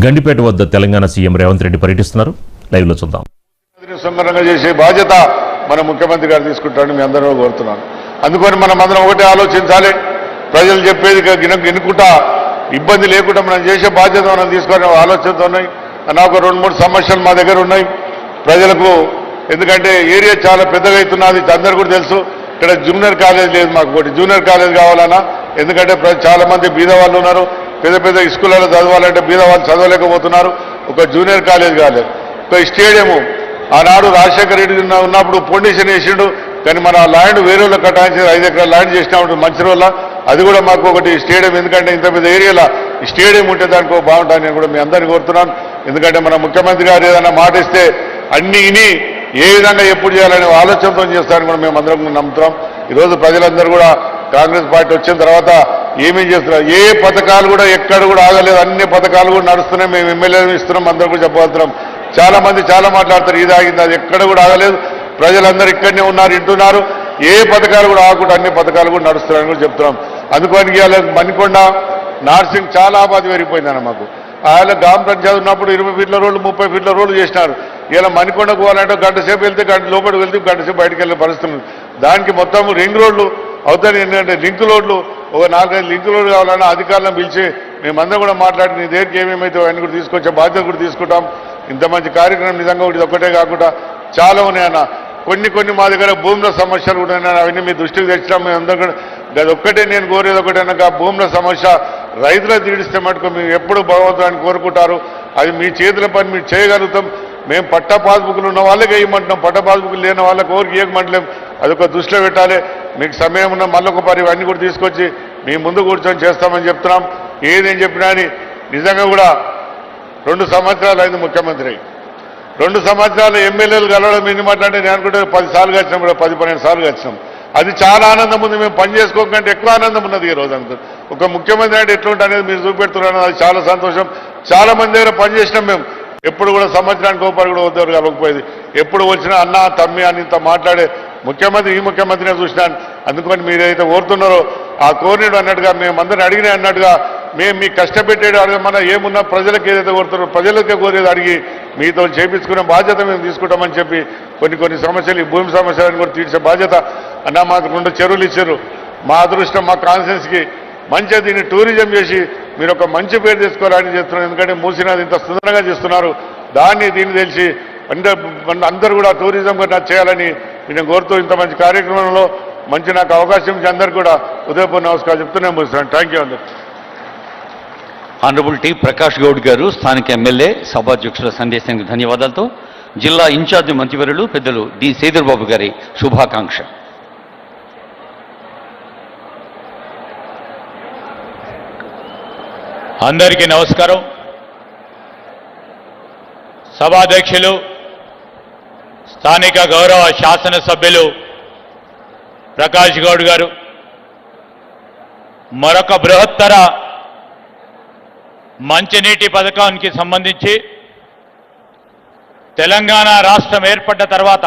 గండిపేట వద్ద తెలంగాణ సీఎం రేవంత్ రెడ్డి పర్యటిస్తున్నారు. లైవ్ లో చూద్దాం. సంబరంగా చేసే బాధ్యత మన ముఖ్యమంత్రి గారు తీసుకుంటారని మీ అందరూ కోరుతున్నాను. అందుకని మనం అందరం ఒకటే ఆలోచించాలి. ప్రజలు చెప్పేది వినుకుంటా ఇబ్బంది లేకుండా మనం చేసే బాధ్యత మనం తీసుకోవాలని ఆలోచనతో ఉన్నాయి. నాకు 2-3 సమస్యలు మా దగ్గర ఉన్నాయి ప్రజలకు. ఎందుకంటే ఏరియా చాలా పెద్దగా అవుతున్నది, అందరు కూడా తెలుసు. ఇక్కడ జూనియర్ కాలేజ్ లేదు, మాకు ఒకటి జూనియర్ కాలేజ్ కావాలన్నా. ఎందుకంటే చాలా మంది బీద వాళ్ళు ఉన్నారు, పెద్ద పెద్ద స్కూళ్ళలో చదవాలంటే బీద వాళ్ళు చదవలేకపోతున్నారు. ఒక జూనియర్ కాలేజ్ కాలేదు, ఒక స్టేడియము. ఆనాడు రాజశేఖర రెడ్డి ఉన్నప్పుడు ఫౌండేషన్ వేసిండు, కానీ మన ల్యాండ్ వేరే వాళ్ళు కట్టాయించి 5 ఎకరాల ల్యాండ్ చేసినప్పుడు మంచి రోజుల అది కూడా మాకు ఒకటి స్టేడియం. ఎందుకంటే ఇంత పెద్ద ఏరియాలో ఈ స్టేడియం ఉంటే దానికో బాగుంటుంది నేను కూడా మీ అందరినీ కోరుతున్నాను. ఎందుకంటే మన ముఖ్యమంత్రి గారు ఏదైనా మాట ఇస్తే అన్ని ఇని ఏ విధంగా ఎప్పుడు చేయాలనే ఆలోచనతో చేస్తారని కూడా మేము అందరం నమ్ముతున్నాం. ఈరోజు ప్రజలందరూ కూడా కాంగ్రెస్ పార్టీ వచ్చిన తర్వాత ఏమేం చేస్తున్నారు, ఏ పథకాలు కూడా ఎక్కడ కూడా ఆగలేదు, అన్ని పథకాలు కూడా నడుస్తున్నాయి. మేము ఎమ్మెల్యేలు ఇస్తున్నాం, అందరూ కూడా చెప్పగలుగుతున్నాం. చాలా మంది చాలా మాట్లాడతారు, ఇది ఆగింది అది, ఎక్కడ కూడా ఆగలేదు. ప్రజలందరూ ఇక్కడనే ఉన్నారు, వింటున్నారు. ఏ పథకాలు కూడా ఆగకుండా అన్ని పథకాలు కూడా నడుస్తున్నారని కూడా చెప్తున్నాం. అందుకని మణికొండ నార్సింగ్ చాలా ఆబాది పెరిగిపోయిందన్న మాకు. ఆయన గ్రామ పంచాయతీ ఉన్నప్పుడు 20 ఫీట్ల రోడ్లు 30 ఫీట్ల రోడ్లు చేసినారు. ఇలా మణికొండకు పోవాలంటే గంట సేపు వెళ్తే లోపలికి వెళ్తే గంట సేపు బయటకు వెళ్ళే పరిస్థితి. దానికి మొత్తం రింగ్ రోడ్లు అవుతాయి. ఏంటంటే లింక్ రోడ్లు ఒక 4-5 లింక్ రోడ్లు కావాలన్నా అధికారులను పిలిచి మేమందరం కూడా మాట్లాడి నీ దగ్గరికి ఏమేమైతే అవన్నీ కూడా తీసుకొచ్చే బాధ్యత కూడా తీసుకుంటాం. ఇంత మంచి కార్యక్రమం నిజంగా ఒకటి ఒక్కటే కాకుండా చాలా ఉన్నాయన్న. కొన్ని మా దగ్గర భూముల సమస్యలు కూడా ఉన్నాయి, అవన్నీ మీ దృష్టికి తెచ్చినాం. మేము అందరూ కూడా అది ఒక్కటే నేను కోరేది ఒకటేనక, భూముల సమస్య రైతులకు తీడిస్తే మటుకు మీరు ఎప్పుడు భగవంతుని కోరుకుంటారు. అది మీ చేతుల పని మీరు చేయగలుగుతాం. మేము పట్ట పాస్బుక్లు ఉన్న వాళ్ళకి వేయమంటున్నాం, పట్ట పాస్బుక్లు లేని వాళ్ళకి ఎవరికి ఇవ్వమంటలేం. అదొక దృష్టిలో పెట్టాలి. మీకు సమయం ఉన్న మళ్ళొక పరి అన్నీ కూడా తీసుకొచ్చి మీ ముందు కూర్చొని చేస్తామని చెప్తున్నాం. ఏదేం చెప్పినా అని నిజంగా కూడా 2 సంవత్సరాలు అయింది ముఖ్యమంత్రి. 2 సంవత్సరాలు ఎమ్మెల్యేలు కలవడం ఎన్ని మాట్లాడితే నేను అనుకుంటే 10 సార్లు వచ్చినాం, కూడా 10-12 సార్లు వచ్చినాం. అది చాలా ఆనందం ఉంది. మేము పని చేసుకోకంటే ఎక్కువ ఆనందం ఉన్నది ఈ రోజు. అనుకో ఒక ముఖ్యమంత్రి అంటే ఎట్లుంటే అనేది మీరు చూపెడుతున్నారు, అది చాలా సంతోషం. చాలా మంది దగ్గర పనిచేసినాం మేము. ఎప్పుడు కూడా సంవత్సరానికి ఒకసారి కూడా ఉద్యోగం కలగకపోయేది. ఎప్పుడు వచ్చినా అన్న తమ్మి అని ఇంత మాట్లాడే ముఖ్యమంత్రి ఈ ముఖ్యమంత్రినే చూసినాను. అందుకని మీరైతే కోరుతున్నారో ఆ కోరినడు అన్నట్టుగా మేమందరిని అడిగినా అన్నట్టుగా మేము మీకు కష్టపెట్టేది అడగమన్నా ఏమున్నా ప్రజలకు ఏదైతే కోరుతారో ప్రజలకే కోరేది అడిగి మీతో చేపించుకునే బాధ్యత మేము తీసుకుంటామని చెప్పి కొన్ని సమస్యలు ఈ భూమి సమస్యలను కూడా తీర్చే బాధ్యత అన్న. మాకు 2 చెరువులు ఇచ్చారు. మా అదృష్టం మా కాన్స్టిట్యున్సీకి మంచిగా దీన్ని టూరిజం చేసి మీరు ఒక మంచి పేరు తెచ్చుకోవాలని చేస్తున్నారు. ఎందుకంటే మూసినది ఇంత సుందరంగా చేస్తున్నారు. దీన్ని తెలిసి అందరూ కూడా టూరిజం చేయాలని నేను కోరుతూ ఇంత మంచి కార్యక్రమంలో మంచి నాకు అవకాశం ఇచ్చి అందరికీ కూడా ఉదయపూర్ నమస్కారం చెప్తూనే ముగిస్తాను. థ్యాంక్ యూ అందరు. ఆనరబుల్ టి ప్రకాష్ గౌడ్ గారు, స్థానిక ఎమ్మెల్యే, సభాధ్యక్షుల సందేశానికి ధన్యవాదాలతో జిల్లా ఇన్ఛార్జి మంత్రివర్యులు పెద్దలు డి శ్రీధర్ బాబు గారి శుభాకాంక్ష. అందరికీ నమస్కారం. సభాధ్యక్షులు, స్థానిక గౌరవ శాసనసభ్యులు ప్రకాష్ గౌడ్ గారు, మరొక బృహత్తర మంచినీటి పథకానికి సంబంధించి తెలంగాణ రాష్ట్రం ఏర్పడ్డ తర్వాత